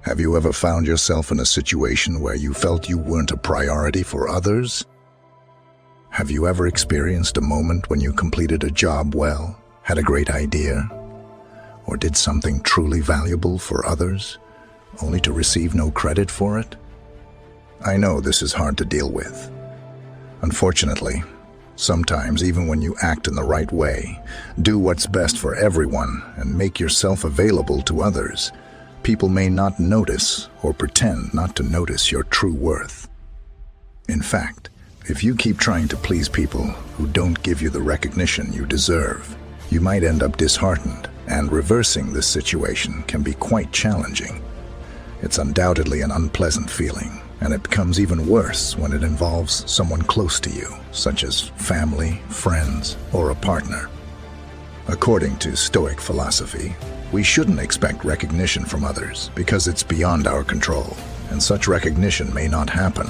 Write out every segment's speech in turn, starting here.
Have you ever found yourself in a situation where you felt you weren't a priority for others? Have you ever experienced a moment when you completed a job well, had a great idea, or did something truly valuable for others, only to receive no credit for it? I know this is hard to deal with. Unfortunately, sometimes even when you act in the right way, do what's best for everyone, and make yourself available to others, people may not notice or pretend not to notice your true worth. In fact, if you keep trying to please people who don't give you the recognition you deserve, you might end up disheartened, and reversing this situation can be quite challenging. It's undoubtedly an unpleasant feeling, and it becomes even worse when it involves someone close to you, such as family, friends, or a partner. According to Stoic philosophy, we shouldn't expect recognition from others because it's beyond our control, and such recognition may not happen.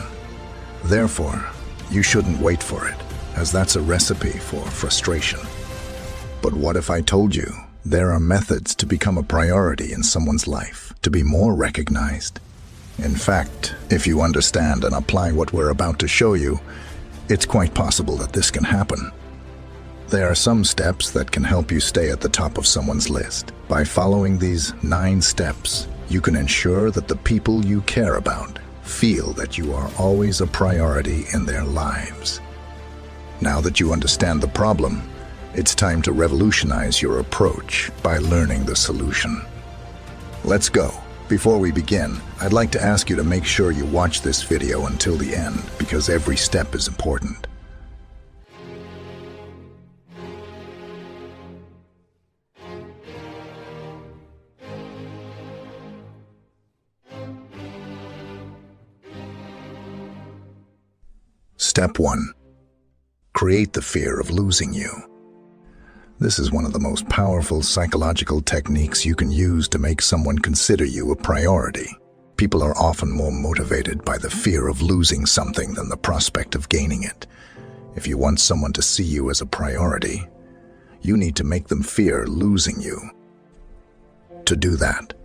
Therefore, you shouldn't wait for it, as that's a recipe for frustration. But what if I told you there are methods to become a priority in someone's life, to be more recognized? In fact, if you understand and apply what we're about to show you, it's quite possible that this can happen. There are some steps that can help you stay at the top of someone's list. By following these 9 steps, you can ensure that the people you care about feel that you are always a priority in their lives. Now that you understand the problem, it's time to revolutionize your approach by learning the solution. Let's go. Before we begin, I'd like to ask you to make sure you watch this video until the end, because every step is important. Step 1. Create the fear of losing you. This is one of the most powerful psychological techniques you can use to make someone consider you a priority. People are often more motivated by the fear of losing something than the prospect of gaining it. If you want someone to see you as a priority, you need to make them fear losing you. To do that,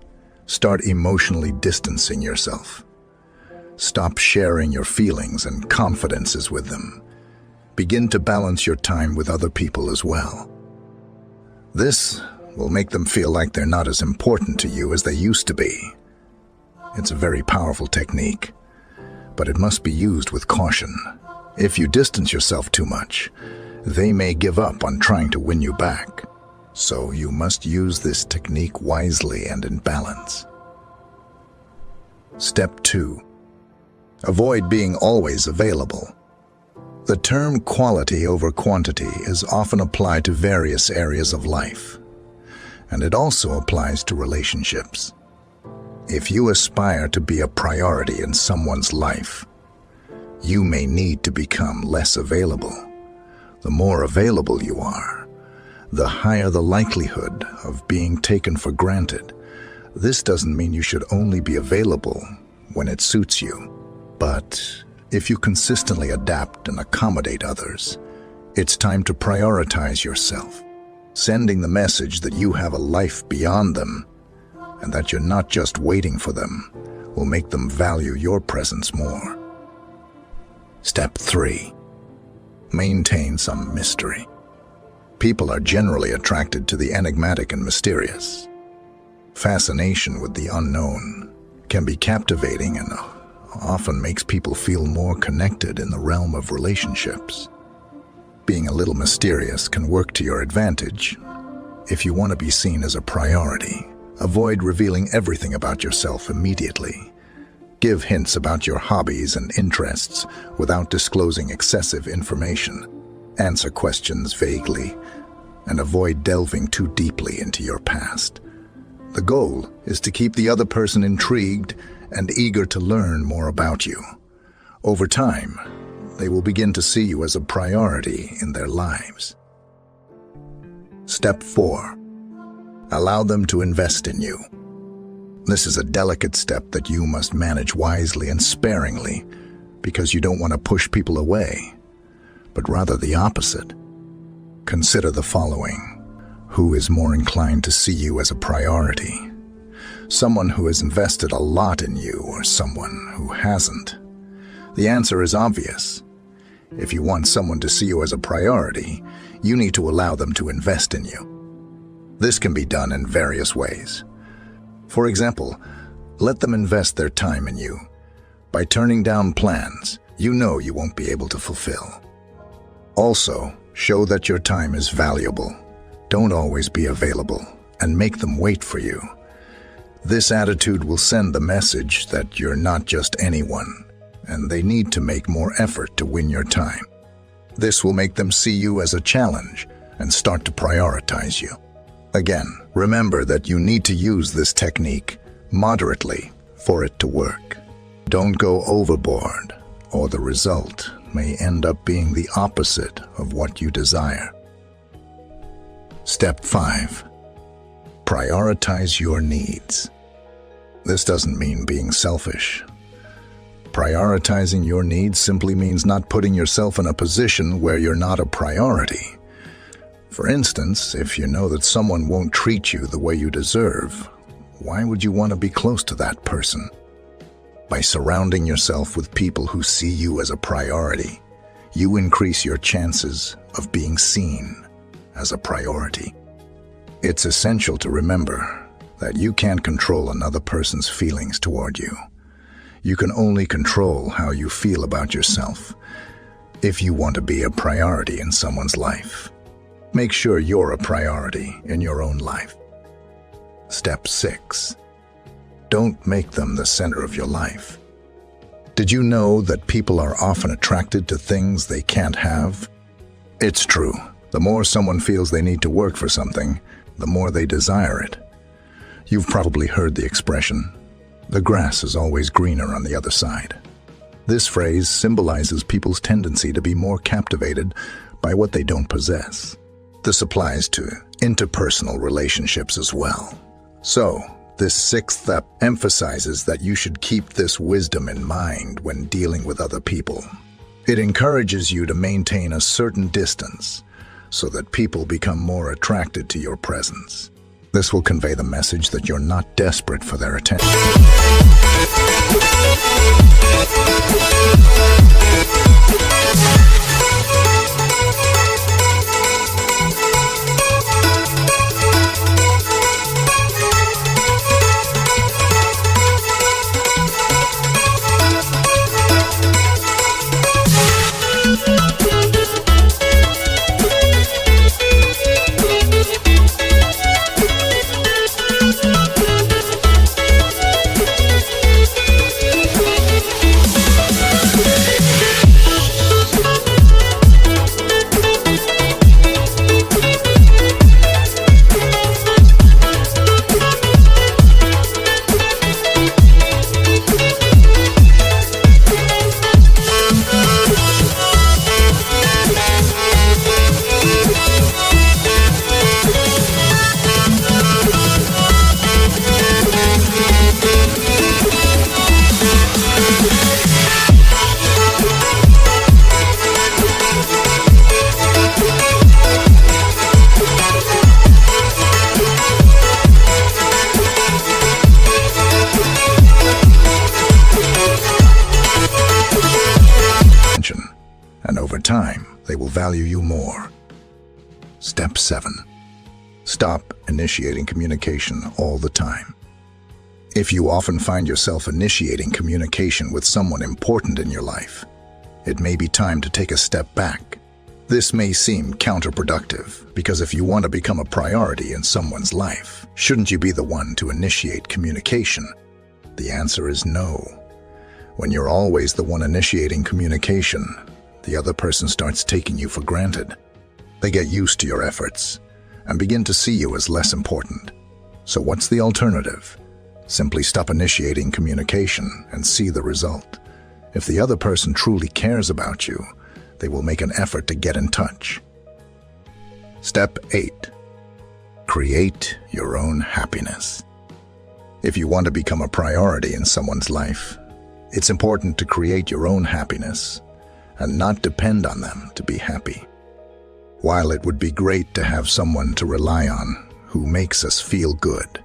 start emotionally distancing yourself. Stop sharing your feelings and confidences with them. Begin to balance your time with other people as well. This will make them feel like they're not as important to you as they used to be. It's a very powerful technique, but it must be used with caution. If you distance yourself too much, they may give up on trying to win you back. So you must use this technique wisely and in balance. Step 2. Avoid being always available. The term quality over quantity is often applied to various areas of life, and it also applies to relationships. If you aspire to be a priority in someone's life, you may need to become less available. The more available you are, the higher the likelihood of being taken for granted. This doesn't mean you should only be available when it suits you. But if you consistently adapt and accommodate others, it's time to prioritize yourself. Sending the message that you have a life beyond them and that you're not just waiting for them will make them value your presence more. Step 3. Maintain some mystery. People are generally attracted to the enigmatic and mysterious. Fascination with the unknown can be captivating and often makes people feel more connected in the realm of relationships. Being a little mysterious can work to your advantage. If you want to be seen as a priority, avoid revealing everything about yourself immediately. Give hints about your hobbies and interests without disclosing excessive information. Answer questions vaguely, and avoid delving too deeply into your past. The goal is to keep the other person intrigued and eager to learn more about you. Over time, they will begin to see you as a priority in their lives. Step 4. Allow them to invest in you. This is a delicate step that you must manage wisely and sparingly, because you don't want to push people away, but rather the opposite. Consider the following. Who is more inclined to see you as a priority? Someone who has invested a lot in you or someone who hasn't? The answer is obvious. If you want someone to see you as a priority, you need to allow them to invest in you. This can be done in various ways. For example, let them invest their time in you by turning down plans you know you won't be able to fulfill. Also, show that your time is valuable. Don't always be available, and make them wait for you. This attitude will send the message that you're not just anyone, and they need to make more effort to win your time. This will make them see you as a challenge and start to prioritize you. Again, remember that you need to use this technique moderately for it to work. Don't go overboard, or the result may end up being the opposite of what you desire. Step 5. Prioritize your needs. This doesn't mean being selfish. Prioritizing your needs simply means not putting yourself in a position where you're not a priority. For instance, if you know that someone won't treat you the way you deserve, why would you want to be close to that person? By surrounding yourself with people who see you as a priority, you increase your chances of being seen as a priority. It's essential to remember that you can't control another person's feelings toward you. You can only control how you feel about yourself. If you want to be a priority in someone's life, make sure you're a priority in your own life. Step 6. Don't make them the center of your life. Did you know that people are often attracted to things they can't have? It's true. The more someone feels they need to work for something, the more they desire it. You've probably heard the expression, "The grass is always greener on the other side." This phrase symbolizes people's tendency to be more captivated by what they don't possess. This applies to interpersonal relationships as well. So, this 6th step emphasizes that you should keep this wisdom in mind when dealing with other people. It encourages you to maintain a certain distance so that people become more attracted to your presence. This will convey the message that you're not desperate for their attention. And over time, they will value you more. Step 7. Stop initiating communication all the time. If you often find yourself initiating communication with someone important in your life, it may be time to take a step back. This may seem counterproductive, because if you want to become a priority in someone's life, shouldn't you be the one to initiate communication? The answer is no. When you're always the one initiating communication, the other person starts taking you for granted. They get used to your efforts and begin to see you as less important. So what's the alternative? Simply stop initiating communication and see the result. If the other person truly cares about you, they will make an effort to get in touch. Step 8. Create your own happiness. If you want to become a priority in someone's life, it's important to create your own happiness and not depend on them to be happy. While it would be great to have someone to rely on who makes us feel good,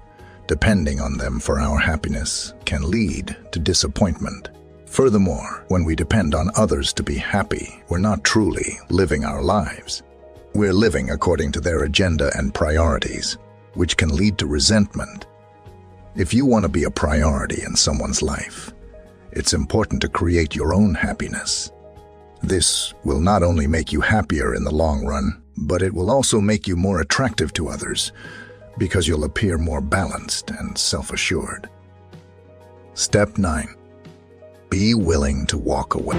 Depending on them for our happiness can lead to disappointment. Furthermore, when we depend on others to be happy, we're not truly living our lives. We're living according to their agenda and priorities, which can lead to resentment. If you want to be a priority in someone's life, it's important to create your own happiness. This will not only make you happier in the long run, but it will also make you more attractive to others because you'll appear more balanced and self-assured. Step 9. Be willing to walk away.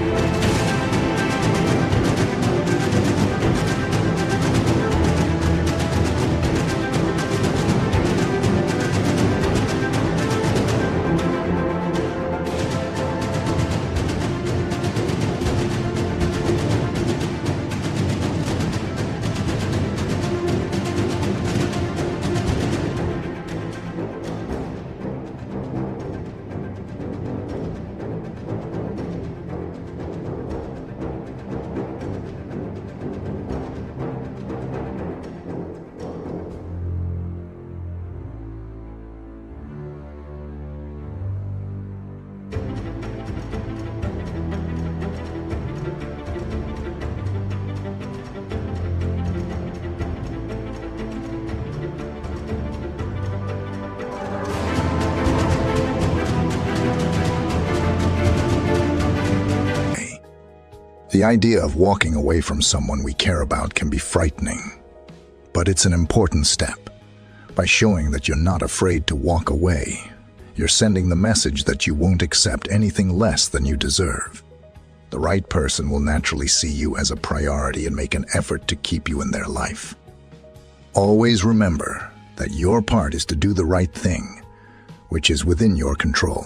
The idea of walking away from someone we care about can be frightening, but it's an important step. By showing that you're not afraid to walk away, you're sending the message that you won't accept anything less than you deserve. The right person will naturally see you as a priority and make an effort to keep you in their life. Always remember that your part is to do the right thing, which is within your control.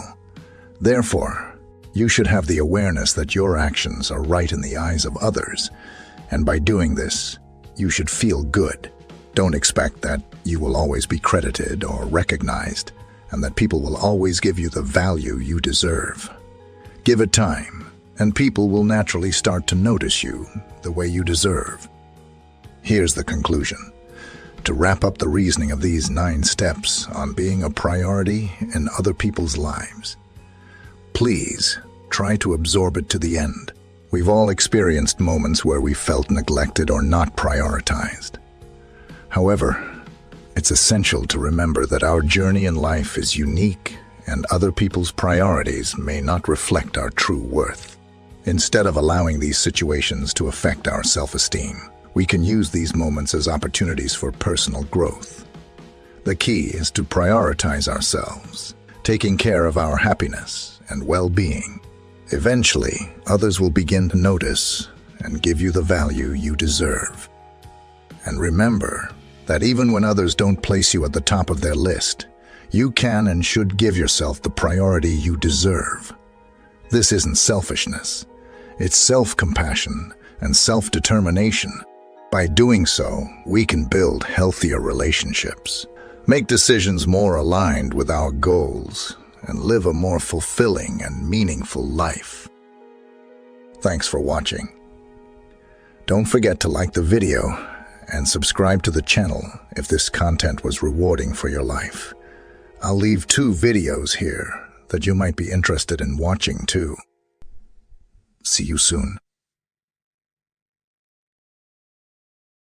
Therefore, you should have the awareness that your actions are right in the eyes of others, and by doing this, you should feel good. Don't expect that you will always be credited or recognized, and that people will always give you the value you deserve. Give it time, and people will naturally start to notice you the way you deserve. Here's the conclusion. To wrap up the reasoning of these 9 steps on being a priority in other people's lives, please try to absorb it to the end. We've all experienced moments where we felt neglected or not prioritized. However, it's essential to remember that our journey in life is unique and other people's priorities may not reflect our true worth. Instead of allowing these situations to affect our self-esteem, we can use these moments as opportunities for personal growth. The key is to prioritize ourselves, taking care of our happiness and well-being. Eventually, others will begin to notice and give you the value you deserve. And remember that even when others don't place you at the top of their list, you can and should give yourself the priority you deserve. This isn't selfishness. It's self-compassion and self-determination. By doing so, we can build healthier relationships, make decisions more aligned with our goals, and live a more fulfilling and meaningful life. Thanks for watching. Don't forget to like the video and subscribe to the channel if this content was rewarding for your life. I'll leave 2 videos here that you might be interested in watching too. See you soon.